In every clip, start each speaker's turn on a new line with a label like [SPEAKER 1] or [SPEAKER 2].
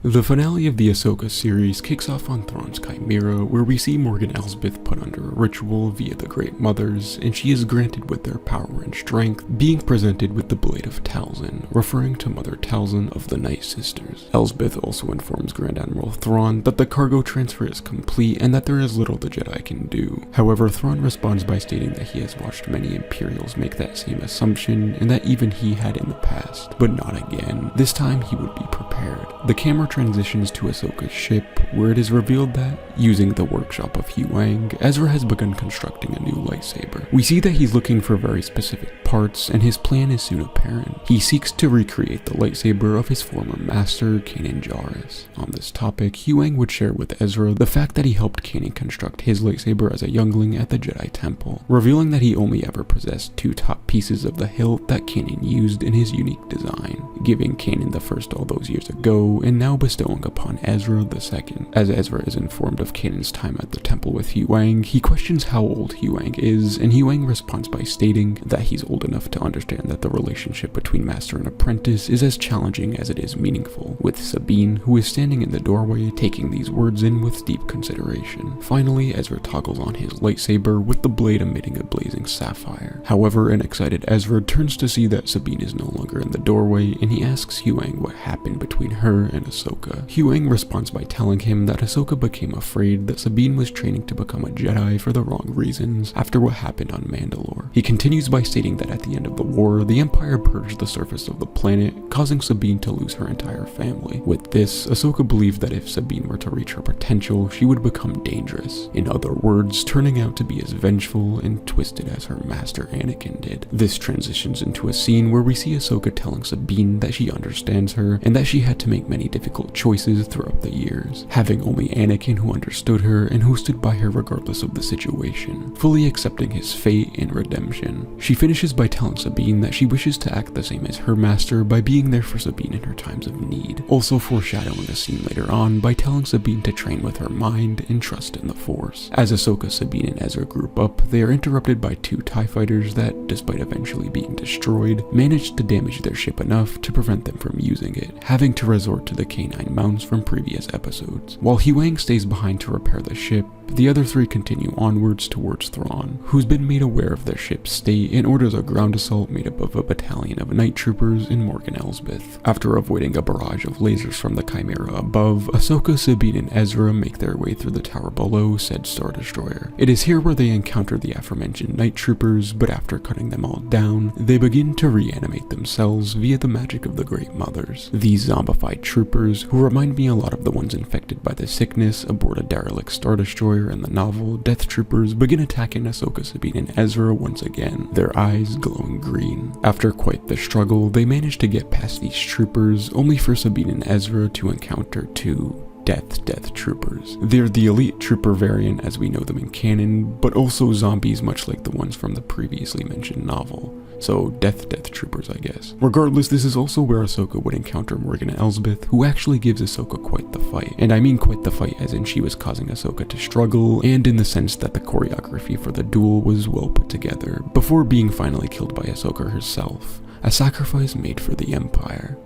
[SPEAKER 1] The finale of the Ahsoka series kicks off on Thrawn's Chimera, where we see Morgan Elsbeth put under a ritual via the Great Mothers, and she is granted with their power and strength, being presented with the Blade of Talzin, referring to Mother Talzin of the Night Sisters. Elsbeth also informs Grand Admiral Thrawn that the cargo transfer is complete and that there is little the Jedi can do. However, Thrawn responds by stating that he has watched many Imperials make that same assumption, and that even he had in the past, but not again. This time he would be prepared. The camera transitions to Ahsoka's ship, where it is revealed that, using the workshop of Huyang, Ezra has begun constructing a new lightsaber. We see that he's looking for very specific parts, and his plan is soon apparent. He seeks to recreate the lightsaber of his former master, Kanan Jarrus. On this topic, Huyang would share with Ezra the fact that he helped Kanan construct his lightsaber as a youngling at the Jedi Temple, revealing that he only ever possessed two top pieces of the hilt that Kanan used in his unique design, giving Kanan the first all those years ago, and now bestowing upon Ezra the second. As Ezra is informed of Kanan's time at the temple with Huyang, he questions how old Huyang is, and Huyang responds by stating that he's old enough to understand that the relationship between master and apprentice is as challenging as it is meaningful, with Sabine, who is standing in the doorway, taking these words in with deep consideration. Finally, Ezra toggles on his lightsaber, with the blade emitting a blazing sapphire. However, an excited Ezra turns to see that Sabine is no longer in the doorway, and he asks Huyang what happened between her and Ahsoka. Huyang responds by telling him that Ahsoka became afraid that Sabine was training to become a Jedi for the wrong reasons after what happened on Mandalore. He continues by stating that at the end of the war, the Empire purged the surface of the planet, causing Sabine to lose her entire family. With this, Ahsoka believed that if Sabine were to reach her potential, she would become dangerous. In other words, turning out to be as vengeful and twisted as her master Anakin did. This transitions into a scene where we see Ahsoka telling Sabine that she understands her, and that she had to make many difficult choices throughout the years, having only Anakin who understood her and who stood by her regardless of the situation, fully accepting his fate and redemption. She finishes by telling Sabine that she wishes to act the same as her master by being there for Sabine in her times of need, also foreshadowing a scene later on by telling Sabine to train with her mind and trust in the Force. As Ahsoka, Sabine, and Ezra group up, they are interrupted by two TIE fighters that, despite eventually being destroyed, managed to damage their ship enough to prevent them from using it, having to resort to the canine mounts from previous episodes. While Huyang stays behind to repair the ship, the other three continue onwards towards Thrawn, who's been made aware of their ship's state and orders a ground assault made up of a battalion of night troopers and Morgan Elsbeth. After avoiding a barrage of lasers from the Chimera above, Ahsoka, Sabine, and Ezra make their way through the tower below said Star Destroyer. It is here where they encounter the aforementioned night troopers, but after cutting them all down, they begin to reanimate themselves via the magic of the Great Mothers. These zombified troopers, who remind me a lot of the ones infected by the sickness aboard a derelict Star Destroyer in the novel, Death Troopers begin attacking Ahsoka, Sabine, and Ezra once again, their eyes glowing green. After quite the struggle, they manage to get past these troopers, only for Sabine and Ezra to encounter two Death Troopers. They're the elite trooper variant as we know them in canon, but also zombies much like the ones from the previously mentioned novel. So Death Troopers, I guess. Regardless, this is also where Ahsoka would encounter Morgan Elsbeth, who actually gives Ahsoka quite the fight. And I mean quite the fight as in she was causing Ahsoka to struggle, and in the sense that the choreography for the duel was well put together, before being finally killed by Ahsoka herself. A sacrifice made for the Empire.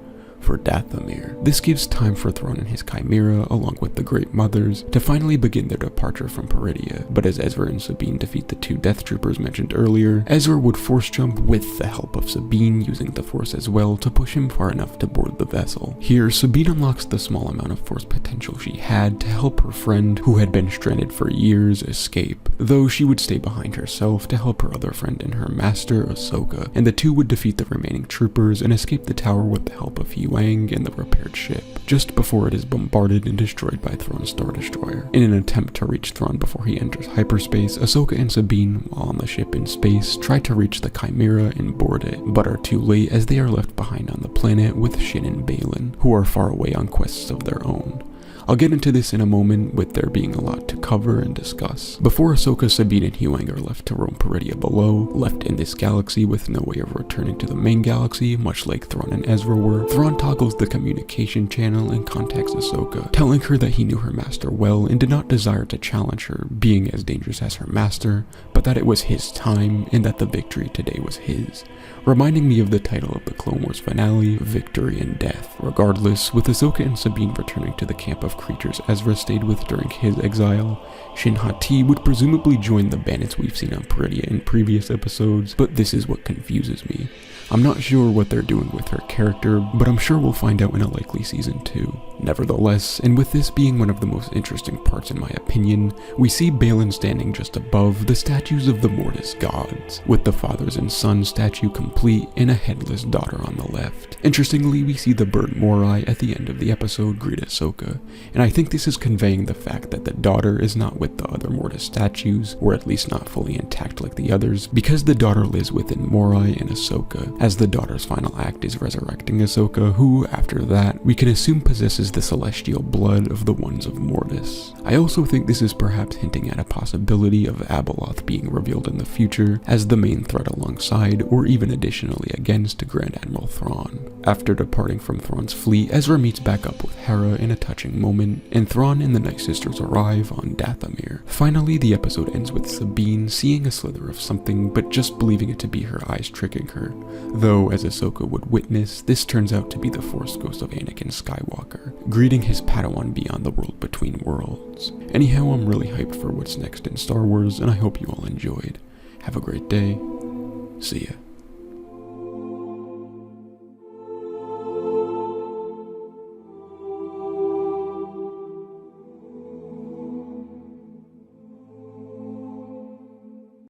[SPEAKER 1] For Dathomir. This gives time for Thrawn and his Chimera, along with the Great Mothers, to finally begin their departure from Peridea. But as Ezra and Sabine defeat the two Death Troopers mentioned earlier, Ezra would force jump with the help of Sabine using the Force as well to push him far enough to board the vessel. Here, Sabine unlocks the small amount of Force potential she had to help her friend, who had been stranded for years, escape, though she would stay behind herself to help her other friend and her master, Ahsoka, and the two would defeat the remaining troopers and escape the tower with the help of Huyang and the repaired ship, just before it is bombarded and destroyed by Thrawn's Star Destroyer. In an attempt to reach Thrawn before he enters hyperspace, Ahsoka and Sabine, while on the ship in space, try to reach the Chimera and board it, but are too late as they are left behind on the planet with Shin and Baylan, who are far away on quests of their own. I'll get into this in a moment, with there being a lot to cover and discuss. Before Ahsoka, Sabine, and Huyang are left to roam Peridea below, left in this galaxy with no way of returning to the main galaxy, much like Thrawn and Ezra were, Thrawn toggles the communication channel and contacts Ahsoka, telling her that he knew her master well and did not desire to challenge her, being as dangerous as her master, but that it was his time and that the victory today was his. Reminding me of the title of the Clone Wars finale, Victory and Death. Regardless, with Ahsoka and Sabine returning to the camp of creatures Ezra stayed with during his exile, Shin Hati would presumably join the bandits we've seen on Peridea in previous episodes, but this is what confuses me. I'm not sure what they're doing with her character, but I'm sure we'll find out in a likely season 2. Nevertheless, and with this being one of the most interesting parts in my opinion, we see Baylan standing just above the statues of the Mortis gods, with the fathers and sons statue complete and a headless daughter on the left. Interestingly, we see the bird Morai at the end of the episode greet Ahsoka, and I think this is conveying the fact that the daughter is not with the other Mortis statues, or at least not fully intact like the others, because the daughter lives within Morai and Ahsoka, as the daughter's final act is resurrecting Ahsoka, who, after that, we can assume possesses the celestial blood of the ones of Mortis. I also think this is perhaps hinting at a possibility of Abeloth being revealed in the future as the main threat alongside, or even additionally against, Grand Admiral Thrawn. After departing from Thrawn's fleet, Ezra meets back up with Hera in a touching moment, and Thrawn and the Night Sisters arrive on Dathomir. Finally, the episode ends with Sabine seeing a slither of something, but just believing it to be her eyes tricking her. Though, as Ahsoka would witness, this turns out to be the Force ghost of Anakin Skywalker, greeting his Padawan beyond the world between worlds. Anyhow, I'm really hyped for what's next in Star Wars, and I hope you all enjoyed. Have a great day. See ya.